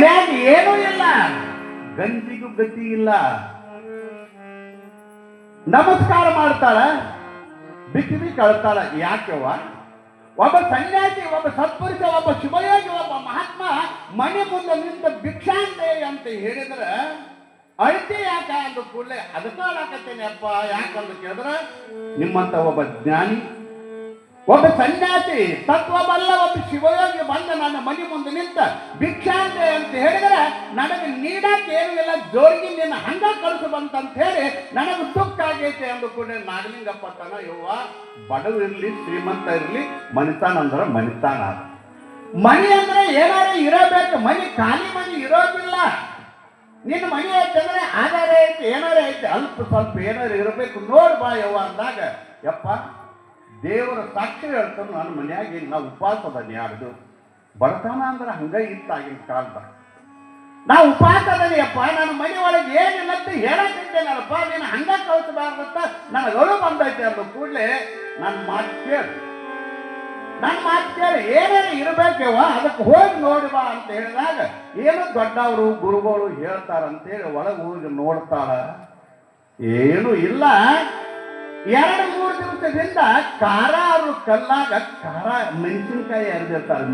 ಮನ್ಯಾಗ ಏನೂ ಇಲ್ಲ, ಗಂಜಿಗೂ ಗತಿ ಇಲ್ಲ. ನಮಸ್ಕಾರ ಮಾಡ್ತಾಳ, ಬಿಕ್ಕಿ ಕಳ್ತಾಳ. ಯಾಕೆವ್ವ? ಒಬ್ಬ ಸನ್ಯಾಸಿ, ಒಬ್ಬ ಸತ್ಪುರುಷ, ಒಬ್ಬ ಶಿವಯೋಗಿ, ಒಬ್ಬ ಮಹಾತ್ಮ ಮನೆ ಮುಂದೆ ನಿಂತ ಭಿಕ್ಷಾಂತೆ ಅಂತ ಹೇಳಿದ್ರ ಅಳ್ತಿ ಯಾಕ ಅಂದ ಕೂಡಲೇ ಅದಕ್ಕ ಅಳಾಕತ್ತೇನೆ ಅಪ್ಪ ಯಾಕಂತ ಕೇಳಿದ್ರ, ನಿಮ್ಮಂತ ಒಬ್ಬ ಜ್ಞಾನಿ, ಒಬ್ಬ ಸನ್ಯಾಸಿ, ತತ್ವಬಲ್ಲ ಒಬ್ಬ ಶಿವಯೋಗಿ ಬಂದ ನನ್ನ ಮನೆ ಮುಂದೆ ನಿಂತ ಭಿಕ್ಷಾಂತೆ ಅಂತ ಹೇಳಿದ್ರೆ ನನಗೆ ನೀಡಕ್ಕೆ ಏನೂ ಇಲ್ಲ, ಜೋರಿಗೆ ನಿನ್ನ ಹಂಗ ಕಳಿಸು ಬಂತಂತ ಹೇಳಿ ನನಗೆ ದುಃಖ ಆಗೈತೆ ಅಂದ ಕೂಡಲೇ ನಾಗಲಿಂಗಪ್ಪ ತನ, ಯವ್ವ ಬಡವ ಇರ್ಲಿ ಶ್ರೀಮಂತ ಇರ್ಲಿ, ಮನಿತಾನ ಅಂದ್ರೆ ಮನಿತಾನ. ಮನಿ ಅಂದ್ರೆ ಏನಾರು ಇರಬೇಕು, ಮನಿ ಖಾಲಿ ಮನಿ ಇರೋದಿಲ್ಲ. ನಿನ್ನ ಮನಿ ಐತಂದ್ರೆ ಆಧಾರ ಐತಿ, ಏನಾರೇ ಐತಿ, ಅಲ್ಪ ಸ್ವಲ್ಪ ಏನಾರು ಇರಬೇಕು, ನೋಡ್ ಬಾ ಯವ್ವ ಅಂದಾಗ, ಯಪ್ಪ ದೇವರ ಸಾಕ್ಷಿ ಹೇಳ್ತಾನೆ, ನನ್ನ ಮನ್ಯಾಗ ನಾವು ಉಪವಾಸದ ಯಾರ್ದು ಬಡತನ ಅಂದ್ರೆ ಹಂಗ ಇತ್ತಾಗಿನ ಕಾಲದಾಗ ನಾ ಉಪವಾಸದಲ್ಲಿ ಅಪ್ಪ, ನನ್ನ ಮನೆ ಒಳಗೆ ಏನಿಲ್ಲ ಅಂತ ಹೇಳಕ್ಕಿದ್ದೇನಲ್ಲಪ್ಪ, ನೀನು ಹಂಗ ಕಳಿಸಬಾರ್ದಂತ ನನಗಳು ಬಂದೈತೆ ಅಂದ ಕೂಡಲೇ ನನ್ನ ಮಾತು ಕೇಳಿ ಏನೇನು ಇರಬೇಕವ ಅದಕ್ಕೆ ಹೋಗಿ ನೋಡಿ ಬಾ ಅಂತ ಹೇಳಿದಾಗ, ಏನು ದೊಡ್ಡವರು ಗುರುಗಳು ಹೇಳ್ತಾರಂತೇಳಿ ಒಳಗೆ ಹೋಗಿ ನೋಡ್ತಾಳ, ಏನು ಇಲ್ಲ. 2-3 ದಿವಸದಿಂದ ಕಾರಾರು ಕಲ್ಲಾಗ ಮೆಣಸಿನ್ಕಾಯಿ ಅರಿದಿರ್ತಾಳೆ,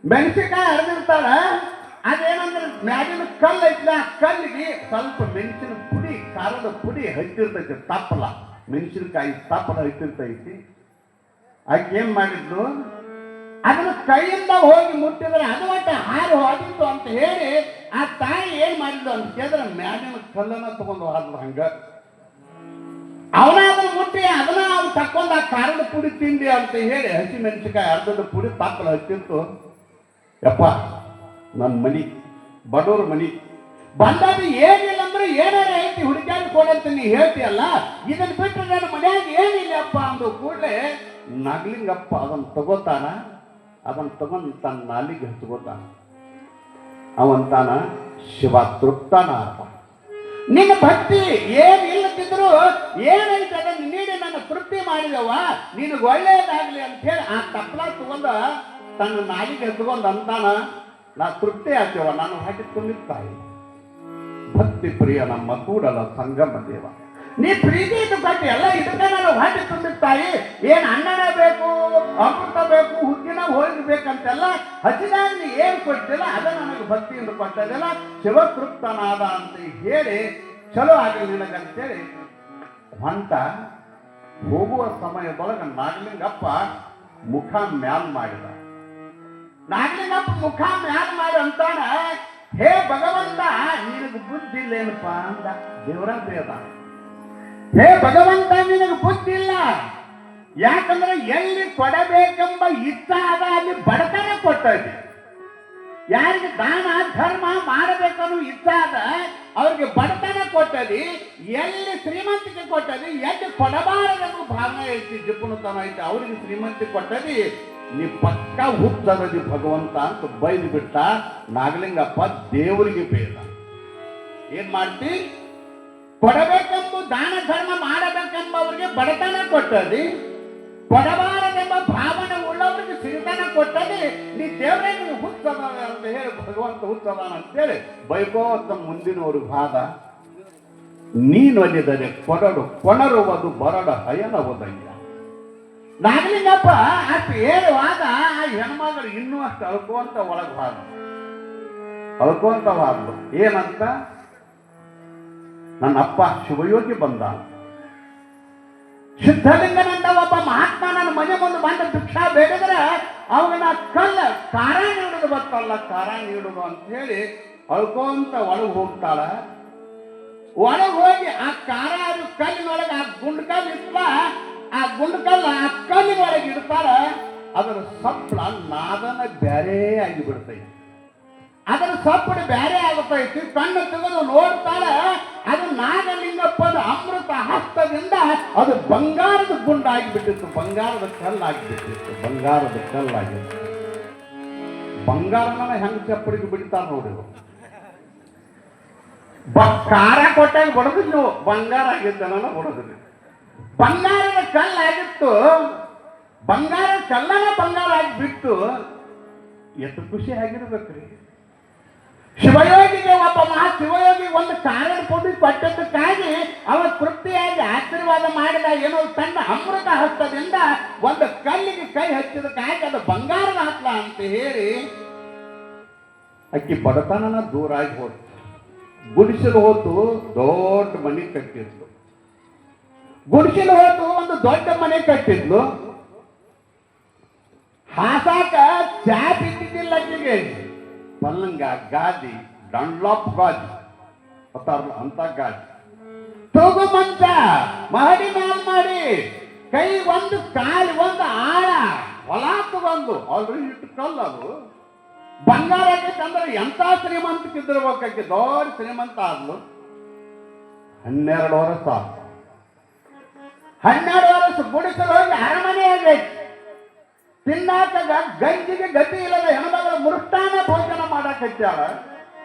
ಮೆಣಸಿನ್ಕಾಯಿ ಅರಿದಿರ್ತಾಳ. ಅದೇನಂದ್ರೆ ಮ್ಯಾಗಿನ ಕಲ್ಲು ಐತಿಲ್ಲ, ಆ ಕಲ್ಲಿಗೆ ಸ್ವಲ್ಪ ಮೆಣಸಿನ ಪುಡಿ, ಖಾರದ ಪುಡಿ ಹಚ್ಚಿರ್ತೈತಿ, ತಪ್ಪಲ ಮೆಣಸಿನಕಾಯಿ ತಪ್ಪಲ ಹಚ್ಚಿರ್ತೈತಿ. ಆಕೆ ಏನ್ ಮಾಡಿದ್ಲು, ಅದನ್ನ ಕೈಯಿಂದ ಹೋಗಿ ಮುಟ್ಟಿದ್ರೆ ಅದು ಒಟ್ಟು ಹಾರು ಹೋಗಿತ್ತು ಅಂತ ಹೇಳಿ ಆ ತಾಯಿ ಏನ್ ಮಾಡಿದ್ಲು ಅಂತ ಕೇಳಿದ್ರೆ ಮ್ಯಾಗಿನ ಕಲ್ಲನ್ನ ತಗೊಂಡು ಹೋದ್ಲು. ಹಂಗ ಅವನ ಮುಟ್ಟಿ ಅದನ್ನ ಅವ್ನು ತಕ್ಕೊಂಡ್ ಆ ಖಾರದ ಪುಡಿ ತಿಂಡಿ ಅಂತ ಹೇಳಿ ಹಸಿ ಮೆಣಸಿನಕಾಯಿ ಅರ್ಧದ ಪುಡಿ ತಪ್ಪಲ ಹಚ್ಚಿತ್ತು. ಯಪ್ಪ ನನ್ನ ಮನಿ ಬಡವ್ರ ಮನಿ ಬಂದಾಗ ಏನಿಲ್ಲ ಅಂದ್ರೆ ಏನಾರ ಐತಿ ಹುಡುಕಾಡಿ ಕೊಡಂತ ನೀ ಹೇಳ್ತೀಯಲ್ಲ, ಇದನ್ನ ಬಿಟ್ಟರೆ ನನ್ನ ಮನ್ಯಾಗ ಏನಿಲ್ಲಪ್ಪ ಅಂದು ಕೂಡಲೇ ನಾಗಲಿಂಗಪ್ಪ ಅದನ್ನ ತಗೋತಾನ, ಅದನ್ನ ತಗೊಂಡು ತನ್ನ ನಾಲಿಗೆ ಹಚ್ಕೋತಾನ. ಅವಂತಾನ, ಶಿವ ತೃಪ್ತಾನ ಅಪ್ಪ, ನಿನ್ನ ಭಕ್ತಿ ಏನಿಲ್ಲದಿದ್ರು ಏನೈತೆ ಅದನ್ನು ನೀಡಿ ನನ್ನ ತೃಪ್ತಿ ಮಾಡಿದವ, ನಿನಗೆ ಒಳ್ಳೇದಾಗ್ಲಿ ಅಂತ ಹೇಳಿ ಆ ತಪ್ಪಲ ತಗೊಂಡ ತನ್ನ ನಾಲಿಗೆ ಹಚ್ಕೊಂಡ್ ಅಂತಾನ, ನಾ ತೃಪ್ತಿ ಆಗ್ತೇವ, ನಾನು ಹಾಕಿ ತುಂಬಿರ್ತಾಯಿ. ಭಕ್ತಿ ಪ್ರಿಯ ನಮ್ಮ ಕೂಡಲ ಸಂಗಮ ದೇವ, ನೀ ಪ್ರೀತಿ ಇಟ್ಟು ಕಟ್ಟಿ ಎಲ್ಲ ಇದಕ್ಕೆ ನಾನು ಹಾಕಿ ತುಂಬಿರ್ತಾಯಿ. ಏನ್ ಅನ್ನನ ಬೇಕು, ಅಮೃತ ಬೇಕು, ಹುಗ್ಗಿನ ಹೋಗಿ ಬೇಕಂತೆಲ್ಲ ಹಚ್ಚಿದಾಗ ನೀ ಏನ್ ಕೊಟ್ಟಿಲ್ಲ ಅದ ನನಗೆ ಭಕ್ತಿಯಿಂದ ಕೊಟ್ಟದಿಲ್ಲ, ಶಿವತೃಪ್ತನಾದ ಅಂತ ಹೇಳಿ ಚಲೋ ಆಗಲಿ ನಿನಗಂತೇಳಿ ಹೊಂಟ. ಹೋಗುವ ಸಮಯದೊಳಗೆ ನಾಗಲಿಂಗಪ್ಪ ಮುಖ ಮ್ಯಾಲ್ ಮಾಡಿದ. ನಾಗಲಿಂಗಪ್ಪ ಮುಖ ಮ್ಯಾಲ್ ಮಾಡಿ ಅಂತಾನ, ಹೇ ಭಗವಂತ ನಿನಗೆ ಬುದ್ಧಿ ಇಲ್ಲೇನಪ್ಪ ಅಂದ. ದೇವರ ಬೇದ, ಹೇ ಭಗವಂತ ನಿನಗೆ ಬುದ್ಧಿ ಇಲ್ಲ, ಯಾಕಂದ್ರೆ ಎಲ್ಲಿ ಕೊಡಬೇಕೆಂಬ ಇಚ್ಛಾ ಅದ ಅಲ್ಲಿ ಬಡತನ ಕೊಟ್ಟದೆ. ಯಾರಿಗೆ ದಾನ ಧರ್ಮ ಮಾಡಬೇಕನ್ನೋ ಇಚ್ಛಾ ಅದ ಅವ್ರಿಗೆ ಬಡತನ ಕೊಟ್ಟದಿ, ಎಲ್ಲಿ ಶ್ರೀಮಂತಿಕೆ ಕೊಟ್ಟದಿ, ಎಲ್ಲಿ ಕೊಡಬಾರದೆಂಬ ಭಾವನೆ ಐತಿ, ಜಿಪುಣತನ ಐತಿ, ಅವ್ರಿಗೆ ಶ್ರೀಮಂತಿಕೆ ಕೊಟ್ಟದಿ, ನೀ ಪಕ್ಕ ಹುಟ್ಟದಿ ಭಗವಂತ ಅಂತ ಬೈದು ಬಿಟ್ಟ. ನಾಗಲಿಂಗಪ್ಪ ದೇವರಿಗೆ ಬೇಡ, ಏನ್ ಮಾಡ್ತಿ, ಕೊಡಬೇಕೆಂಬ ದಾನ ಧರ್ಮ ಮಾಡಬೇಕೆಂಬ ಅವ್ರಿಗೆ ಬಡತನ ಕೊಟ್ಟದಿ, ಕೊಡಬಾರದೆಂಬ ಭಾವನೆ ಉಳ್ಳವರಿಗೆ ಸಿರಿತನ ಕೊಟ್ಟದಿ, ನೀ ದೇವರಿಗೆ ಹುಚ್ಚದ ಅಂತ ಹೇಳಿ ಭಗವಂತ ಹುಚ್ಚದ ಅಂತೇಳಿ ಬೈಕೋತ ಮುಂದಿನವ್ರಿಗೆ ಹಾದ. ನೀನೊಲಿದರೆ ಕೊಣರುವುದು ಬರಡ ಹಯನವುದಯ್ಯ. ನಾಗಲಿಂಗಪ್ಪ ಅಷ್ಟು ಹೇಳುವಾಗ ಆ ಹೆಣ್ಮಗಳು ಇನ್ನೂ ಅಷ್ಟು ಅಳ್ಕೋಂತ ಒಳಗೆ ಹಾದ್ಲು. ಏನಂತ, ನನ್ನ ಅಪ್ಪ ಶಿವಯೋಗಿ ಬಂದ, ಸಿದ್ಧಲಿಂಗನಂತ ಒಬ್ಬ ಮಹಾತ್ಮ ನನ್ನ ಮನೆ ಮುಂದೆ ಬಂದ ಭಿಕ್ಷಾ ಬೇಡಿದ್ರೆ ಅವನ ಕಾರ ನೀಡುದು ಬರ್ತಲ್ಲ, ಕಾರ ನೀಡುದು ಅಂತ ಹೇಳಿ ಅಳ್ಕೊಂತ ಒಳಗೆ ಹೋಗ್ತಾಳ. ಒಳಗೆ ಹೋಗಿ ಆ ಕಾರ ಕಲ್ಲಿನೊಳಗೆ ಆ ಗುಂಡ್ಕಲ್ ಇತ್ತ, ಆ ಗುಂಡ್ಕಲ್ಲ ಆ ಕಲ್ಲಿನೊಳಗೆ ಇಡ್ತಾರ. ಅದರ ಸಪ್ಪಳ ನಾದನ ಬ್ಯಾರೇ ಆಗಿ ಬಿಡ್ತೈತಿ, ಅದರ ಸಪ್ಪಳು ಬ್ಯಾರೆ ಆಗುತ್ತೈತಿ. ಕಣ್ಣು ತೆಗೆದು ನೋಡ್ತಾಳ, ಅದು ನಾಗಲಿಂಗಪ್ಪನ ಅಮೃತ ಹಸ್ತದಿಂದ ಅದು ಬಂಗಾರದ ಗುಂಡಾಗಿಬಿಟ್ಟಿತ್ತು, ಬಂಗಾರದ ಕಲ್ಲಾಗಿಬಿಟ್ಟಿತ್ತು, ಬಂಗಾರದ ಕಲ್ಲಾಗಿತ್ತು. ಬಂಗಾರನ ಹೆಂಗ್ ಚಪ್ಪಡಿಗೆ ಬಿಡ್ತಾರ ನೋಡಿ, ಕಾರ ಕೊಟ್ಟಾಗ ಬಡದಿಲ್ಲ ನೀವು, ಬಂಗಾರ ಆಗಿದ್ದನ ಬಡದಿಲ್ಲ. ಬಂಗಾರದ ಕಲ್ಲಾಗಿತ್ತು, ಬಂಗಾರ ಕಲ್ಲನ ಬಂಗಾರ ಆಗಿಬಿಟ್ಟು ಎಷ್ಟು ಖುಷಿ ಆಗಿರ್ಬೇಕ್ರಿ. ಶಿವಯೋಗಿಗೆ ಒಬ್ಬ ಶಿವಯೋಗಿ ಒಂದು ಕಾರಣ ಪುಡಿ ಕೊಟ್ಟದಕ್ಕಾಗಿ ಅವ ತೃಪ್ತಿಯಾಗಿ ಆಶೀರ್ವಾದ ಮಾಡಿದ. ಏನೋ ತನ್ನ ಅಮೃತ ಹಸ್ತದಿಂದ ಒಂದು ಕಲ್ಲಿಗೆ ಕೈ ಹಚ್ಚಿದಕ್ಕಾಗಿ ಅದು ಬಂಗಾರದ ಹತ್ಲ ಅಂತ ಹೇಳಿ ಅಕ್ಕಿ ಬಡತನನ ದೂರಾಗಿ ಹೋಯ್ತು. ಗುಡಿಸಲು ಹೋತು ದೊಡ್ಡ ಮನೆ ಕಟ್ಟಿದ್ಲು. ಗುಡಿಸಲು ಹೋತು ಒಂದು ದೊಡ್ಡ ಮನೆ ಕಟ್ಟಿದ್ಲು. ಹಾಸಾಕ ಚಾಪ್ ಇದ್ದಿದ್ದಿಲ್ಲ ಅಕ್ಕಿಗೆ. ಪಲ್ಲಂಗ ಗಾದಿ, ಡನ್ಲಾಪ್ ಗಾದಿ ಗೊತ್ತಾರಲ್ಲ ಅಂತ ಗಾದಿ, ತೂಗು ಮಂಚ ಮಹಡಿ ಮೇಲ್ ಮಾಡಿ, ಕೈ ಒಂದು ಕಾಲಿ ಒಂದು ಆಳ ಹೊಲ ತಗೊಂಡು ಆಲ್ರೆಡಿ ಇಟ್ಟು ಕಲ್ಲದು ಬಂಗಾರ ಆಗೈತಂದ್ರೆ ಎಂತ ಶ್ರೀಮಂತಕ್ಕಿದ್ದಿರ್ಬೇಕಾಕಿ. ದೊಡ್ಡ ಶ್ರೀಮಂತ ಆದ್ಲು. 12 ವರ್ಷ 12 ವರ್ಷ ಗುಡಿಸಲು ಹೋಗಿ ಅರಮನೆ ಆಗೈತಿ. ತಿನ್ನಾಕ ಗಂಜಿಗೆ ಗತಿ ಇಲ್ಲದ ಹೆಣ್ಮಗಳ ಮೃಷ್ಟಾನ ಭೋಜನ ಮಾಡಾಕತ್ಯಾಳ.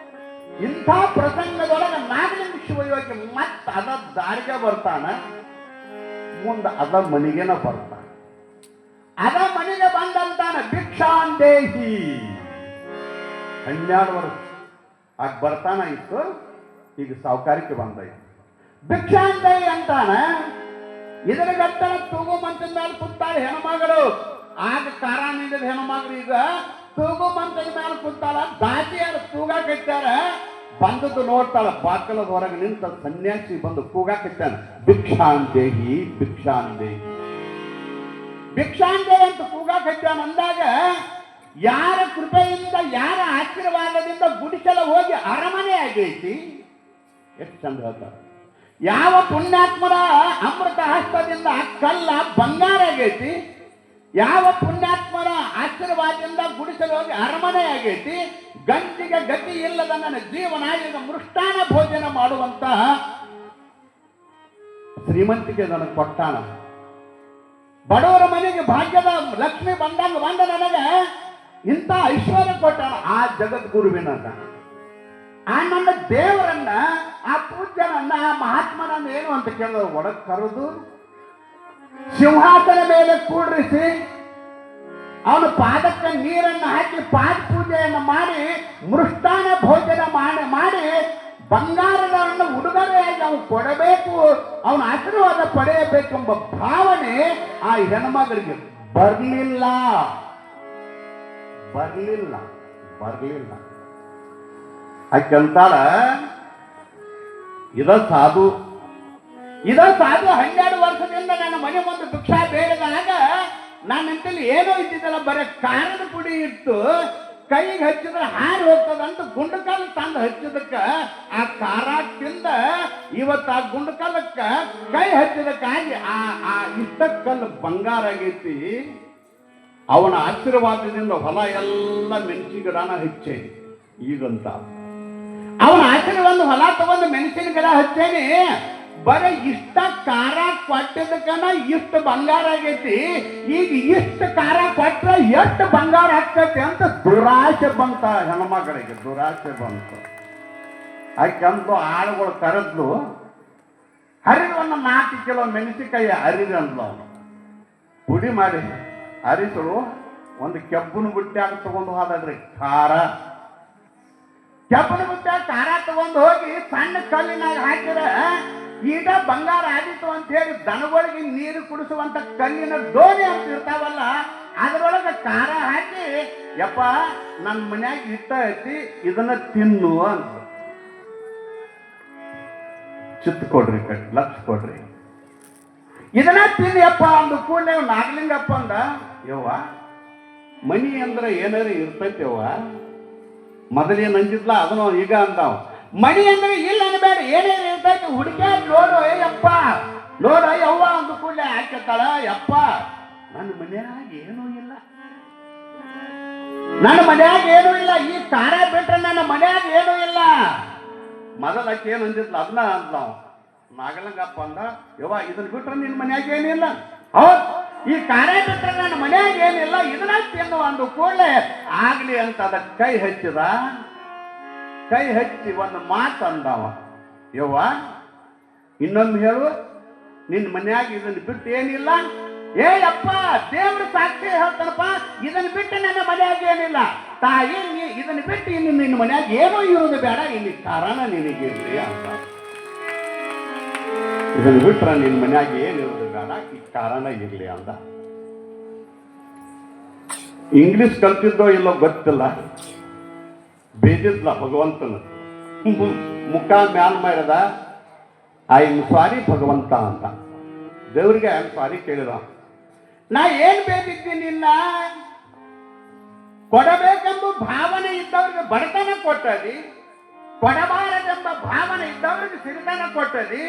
ಇಂಥ ಪ್ರಸಂಗದೊಳಗೆ ನಾಗಲಿಂಗ ಶಿವಯೋಗಿ ಮತ್ತೆ ಅದ ದಾರಿಗೆ ಬರ್ತಾನ. ಮುಂದೆ ಅದ ಮನೆಗೇನ ಬರ್ತಾನ. ಅದ ಮನೆಗೆ ಬಂದಂತಾನ ಭಿಕ್ಷಾಂದೇಹಿ. 12 ವರ್ಷ ಆಗ ಬರ್ತಾನ ಇತ್ತು. ಈಗ ಸಾವುಕಾರಿಕೆ ಬಂದೈತಿ. ಭಿಕ್ಷಾಂದೇಹಿ ಅಂತಾನ. ಇದರ ಗಟ್ಟನ ತೂಗು ಮಂಚದ ಮೇಲೆ ಕೂತಾಳೆ ಹೆಣ್ಮಗಳು. ಆಗ ಕಾರ ನೀಡಿದ ಹೆಣ್ಮಗಳು ಈಗ ತೂಗು ಮಂಚದ ಮೇಲೆ ಕೂತಾಳ. ದಾಟಿಯಾರು ತೂಗಾಕತ್ತಾರ. ಬಂದದ್ದು ನೋಡ್ತಾಳ. ಬಾಕಲದ ಹೊರಗೆ ನಿಂತ ಸನ್ಯಾಸಿ ಬಂದು ಕೂಗಾಕತ್ತಾನ, ಭಿಕ್ಷಾಂದೇಹಿ ಭಿಕ್ಷಾಂದೇಹಿ ಭಿಕ್ಷಾಂದೇಹಿ ಅಂತ ಕೂಗಾಕತ್ತಾನ. ಅಂದಾಗ ಯಾರ ಕೃಪೆಯಿಂದ ಯಾರ ಆಶೀರ್ವಾದದಿಂದ ಗುಡಿಸಲ ಹೋಗಿ ಅರಮನೆ ಆಗೈತಿ. ಎಷ್ಟು ಚಂದ ಹೇಳ್ತಾರೆ. ಯಾವ ಪುಣ್ಯಾತ್ಮರ ಅಮೃತ ಹಸ್ತದಿಂದ ಕಲ್ಲ ಬಂಗಾರ ಆಗೈತಿ. ಯಾವ ಪುಣ್ಯಾತ್ಮರ ಆಶೀರ್ವಾದದಿಂದ ಗುಡಿಸಲು ಹೋಗಿ ಅರಮನೆ ಆಗೈತಿ. ಗಂಜಿಗೆ ಗತಿ ಇಲ್ಲದ ನನ್ನ ಜೀವನ ಈಗ ಮೃಷ್ಟಾನ ಭೋಜನ ಮಾಡುವಂತ ಶ್ರೀಮಂತಿಕೆ ನನಗೆ ಕೊಟ್ಟಾನ. ಬಡವರ ಮನೆಗೆ ಭಾಗ್ಯದ ಲಕ್ಷ್ಮಿ ಬಂದಂಗ ಬಂದ ನನಗೆ ಇಂಥ ಐಶ್ವರ್ಯ ಕೊಟ್ಟಾನ ಆ ಜಗದ್ಗುರುವಿನ. ಆ ನನ್ನ ದೇವರನ್ನ, ಆ ಪೂಜ್ಯನನ್ನ, ಆ ಮಹಾತ್ಮನನ್ನ ಏನು ಅಂತ ಕೇಳಿದ್ರು ಒಳಗ್ ಕರೆದು ಸಿಂಹಾಸನ ಮೇಲೆ ಕೂಡ್ರಿಸಿ ಅವನ ಪಾದಕ್ಕೆ ನೀರನ್ನು ಹಾಕಿ ಪಾದ ಪೂಜೆಯನ್ನು ಮಾಡಿ ಮೃಷ್ಟಾನ ಭೋಜನ ಮಾಡಿ ಬಂಗಾರದವನ್ನು ಉಡುಗೊರೆಯಾಗಿ ಅವನು ಕೊಡಬೇಕು, ಅವನ ಆಶೀರ್ವಾದ ಪಡೆಯಬೇಕೆಂಬ ಭಾವನೆ ಆ ಹೆಣ್ಮಗಳಿಗೆ ಬರಲಿಲ್ಲ. ಆಕೆಂತಾಳ, ಇದ ಸಾಧು 12 ವರ್ಷದಿಂದ ನನ್ನ ಮನೆ ಮುಂದೆ ಭಿಕ್ಷಾ ಬೇಡದಾಗ ನನ್ನ ನಿಂತಲ್ಲಿ ಏನೋ ಇದ್ದಿದ್ದಲ್ಲ, ಬರೀ ಕಾರದ ಪುಡಿ ಇಟ್ಟು ಕೈಗೆ ಹಚ್ಚಿದ್ರೆ ಹಾರಿ ಹೋಗ್ತದಂತ ಗುಂಡಕಲ್ಲು ತಂದು ಹಚ್ಚಿದಕ್ಕ ಆ ಖಾರ ತಿಂದ ಇವತ್ತು ಆ ಗುಂಡಕಲ್ಲಕ್ಕ ಕೈ ಹಚ್ಚಿದಕ್ಕಾಗಿ ಆ ಇಷ್ಟ ಕಲ್ಲು ಬಂಗಾರ ಆಗೈತಿ. ಅವನ ಆಶೀರ್ವಾದದಿಂದ ಹೊಲ ಎಲ್ಲ ಮೆಣಸಿನ ಗಿಡನ ಹಚ್ಚೇನಿ. ಈಗಂತ ಅವನ ಆಶೀರ್ವಾದ ಹೊಲ ತಗೊಂಡು ಮೆಣಸಿನ ಗಿಡ ಹಚ್ಚೇನಿ. ಬರೀ ಇಷ್ಟ ಖಾರ ಕೊಟ್ಟಿದ್ದಕ್ಕನ ಇಷ್ಟು ಬಂಗಾರ ಆಗೈತಿ. ಈಗ ಇಷ್ಟು ಖಾರ ಕೊಟ್ರೆ ಎಷ್ಟು ಬಂಗಾರ ಆಗ್ತೈತಿ ಅಂತ ದುರಾಸೆ ಬಂತ ಹೆಣ್ಮಗಳಿಗೆ. ದುರಾಸೆ ಬಂತು. ಆಕೆಂದು ಆಳುಗಳು ಕರೆದ್ಲು, ಹರಿದು ಒಂದು 4 ಕಿಲೋ ಮೆಣಸಿನಕಾಯಿ ಹರಿದು ಅಂದ್ಲು. ಅವನು ಪುಡಿ ಮಾಡಿ ಹರಿಸಲು ಒಂದು ಕೆಬ್ಬನ ಬುಟ್ಟ್ಯಾಗ ತಗೊಂಡು ಹೋದ್ರಿ ಖಾರ. ಕೆಬ್ಬನ ಬುಟ್ಟ್ಯಾಗ ಖಾರ ತಗೊಂಡು ಹೋಗಿ ಸಣ್ಣ ಕಲ್ಲಿನಾಗ ಹಾಕಿರ ಈಗ ಬಂಗಾರ ಆದಿತ್ತು ಅಂತ ಹೇಳಿ ದನಗಳಿಗೆ ನೀರು ಕುಡಿಸುವಂತ ಕಲ್ಲಿನ ದೋಣಿ ಅಂತ ಇರ್ತಾವಲ್ಲ, ಅದರೊಳಗೆ ಖಾರ ಹಾಕಿ, ಯಪ್ಪ ನನ್ನ ಮನ್ಯಾಗ ಇಷ್ಟ ಐತಿ ಇದನ್ನ ತಿನ್ನು ಅಂತ. ಚಿತ್ತ ಕೊಡ್ರಿ, ಲಕ್ಷ ಕೊಡ್ರಿ, ಇದನ್ನ ತಿನ್ನಿಯಪ್ಪ ಅಂದ ಕೂಡಲೇ ನಾಗಲಿಂಗಪ್ಪ ಅಂದ, ಯವ್ವ ಮನಿ ಅಂದ್ರೆ ಏನಾರು ಇರ್ತೈತಿ ಯವ್ವ. ಮೊದಲೇನು ಅಂಜಿದ್ಲ ಅದನ್ನು ಈಗ ಅಂತಾವ. ಮಣಿ ಅಂದ್ರೆ ಇಲ್ಲ ಅನ್ಬೇಡ, ಏನೇನು ಇರ್ತೈತಿ ಹುಡುಕ್ಯಾಡ ನೋಡು. ಯಪ್ಪ ನೋಡ ಯವ್ವ ಅಂದ ಕೂಡಲೇ ಹಾಕತ್ತಾಳ, ಯಪ್ಪ ನನ್ನ ಮನ್ಯಾಗ ಏನೂ ಇಲ್ಲ, ನನ್ನ ಮನ್ಯಾಗ ಏನೂ ಇಲ್ಲ, ಈ ಖಾರ ಬಿಟ್ರೆ ನನ್ನ ಮನ್ಯಾಗ ಏನೂ ಇಲ್ಲ. ಮೊದಲಕ್ಕೆ ಏನು ಅಂದಿದ್ಲ ಅದನ್ನ ಅಂದ್ ನಾವು. ನಾಗಲಿಂಗಪ್ಪ ಅಂದ, ಯವ್ವ ಇದನ್ನ ಬಿಟ್ರೆ ನಿನ್ನ ಮನ್ಯಾಗ ಏನಿಲ್ಲ, ಹೌದು ಈ ಖಾರ ಬಿಟ್ರೆ ನನ್ನ ಮನ್ಯಾಗ ಏನಿಲ್ಲ, ಇದನ್ನ ತಿನ್ನು ಅಂದು ಕೂಡಲೇ ಆಗ್ಲಿ ಅಂತ ಅದಕ್ಕೆ ಕೈ ಹಚ್ಚಿದ. ಕೈ ಹಚ್ಚಿ ಒಂದು ಮಾತು ಅಂದವ, ಯವ್ವ ಇನ್ನೊಂದು ಹೇಳು, ನಿನ್ನ ಮನ್ಯಾಗ ಇದನ್ನು ಬಿಟ್ಟು ಏನಿಲ್ಲ, ಏ ಅಪ್ಪ ದೇವ್ರ ಸಾಕ್ಷಿ ಹೇಳ್ತಾನಪ್ಪ, ಇದನ್ನ ಬಿಟ್ಟು ನನ್ನ ಮನೆಯಾಗ ಏನಿಲ್ಲ ತಾಯಿ, ಇದನ್ನ ಬಿಟ್ಟು ಇನ್ನು ನಿನ್ನ ಮನೆಯಾಗ ಏನೋ ಇರೋದು ಬೇಡ, ಇಲ್ಲಿ ಕಾರಣ ನಿನಗಿರ್ಲಿ ಅಂತ. ಇದನ್ನ ಬಿಟ್ರ ನಿನ್ನ ಮನ್ಯಾಗ ಏನಿರೋದು ಬೇಡ, ಈ ಕಾರಣ ಇರ್ಲಿ ಅಂತ. ಇಂಗ್ಲಿಷ್ ಕಲ್ತಿದ್ದೋ ಇಲ್ಲೋ ಗೊತ್ತಿಲ್ಲ, ಬೇದಿದ್ಲ ಭಗವಂತನ ಮುಖ ಮ್ಯಾಲ್ ಮಾಡಿದ, ಐ ಎಮ್ ಸಾರಿ ಭಗವಂತ ಅಂತ. ದೇವ್ರಿಗೆ ಐ ಎಮ್ ಸಾರಿ ಕೇಳಿದ. ನಾ ಏನ್ ಬೇಕಿದ್ದೀನಿ, ಇಲ್ಲ ಕೊಡಬೇಕೆಂಬ ಭಾವನೆ ಇದ್ದವ್ರಿಗೆ ಬಡತನ ಕೊಟ್ಟದಿ, ಕೊಡಬಾರದೆಂಬ ಭಾವನೆ ಇದ್ದವ್ರಿಗೆ ಸಿರಿತನ ಕೊಟ್ಟದಿ.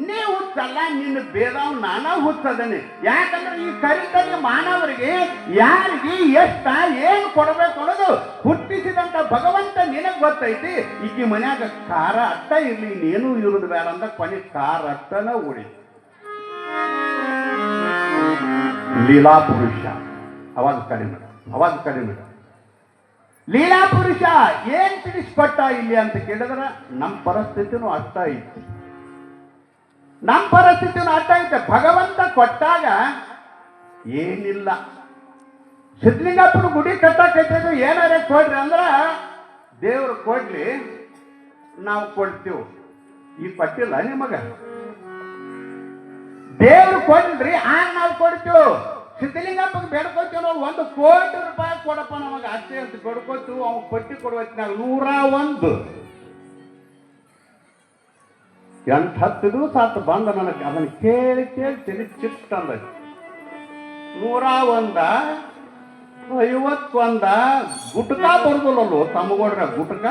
ನೀ ಹುಚ್ಚಲ್ಲ, ನಿನ್ನ ಬೇದಾವ್ ನಾನಾ ಹುಚ್ಚದನೆ. ಯಾಕಂದ್ರೆ ಈ ಕರಿತಲ್ಲಿ ಮಾನವರಿಗೆ ಯಾರಿಗೆ ಎಷ್ಟ ಏನು ಕೊಡಬೇಕು ಅನ್ನೋದು ಹುಟ್ಟಿಸಿದಂತ ಭಗವಂತ ನಿನಗ್ ಗೊತ್ತೈತಿ. ಈಕಿ ಮನ್ಯಾಗ ಖಾರ ಅಟ್ಟ ಇರ್ಲಿ, ಇನ್ನೇನು ಇರುವುದು ಬೇಡ ಅಂತ ಕೊನೆ ಖಾರ ಅಟ್ಟನ ಉಳಿ. ಲೀಲಾ ಪುರುಷ ಅವಾಗ ಕಡಿಮೆ ಲೀಲಾ ಪುರುಷ ಏನ್ ತಿಳಿಸ್ಕೊಟ್ಟ ಇಲ್ಲಿ ಅಂತ ಕೇಳಿದ್ರ ನಮ್ಮ ಪರಿಸ್ಥಿತಿನೂ ಅಷ್ಟ ಐತಿ. ಭಗವಂತ ಕೊಟ್ಟಾಗ ಏನಿಲ್ಲ. ಸಿದ್ಧಲಿಂಗಪ್ಪನ ಗುಡಿ ಕಟ್ಟಕೈತಿದ್ರು, ಏನಾರ ಕೊಡ್ರಿ ಅಂದ್ರ ದೇವ್ರು ಕೊಡ್ಲಿ ನಾವು ಕೊಡ್ತೀವಿ. ಈ ಕೊಟ್ಟಿಲ್ಲ ನಿಮಗ, ದೇವ್ರು ಕೊಡ್ರಿ ಆಗ ನಾವು ಕೊಡ್ತೀವಿ. ಸಿದ್ಧಲಿಂಗಪ್ಪಗೆ ಬೇಡ್ಕೋತೀವಿ ನಾವು, 1 ಕೋಟಿ ರೂಪಾಯಿ ಕೊಡಪ್ಪ ನಮಗ ಅಷ್ಟೇ ಅಂತ ಬೇಡ್ಕೋತೀವಿ. ಅವ್ನು ಪಟ್ಟಿ ಕೊಡುವತ್ತಿನಾಗ 101 8-10 ದಿವಸ ಆತು ಬಂದ ನನಗೆ. ಅದನ್ನು ಕೇಳಿ ತಲೆ ಚಿಟ್ಟ ಅಂದ. 101 51 ಗುಟ್ಕ ಬರುದಿಲ್ಲಲ್ಲೋ ತಮ್ಮಗೋಡ್ರ ಗುಟ್ಕ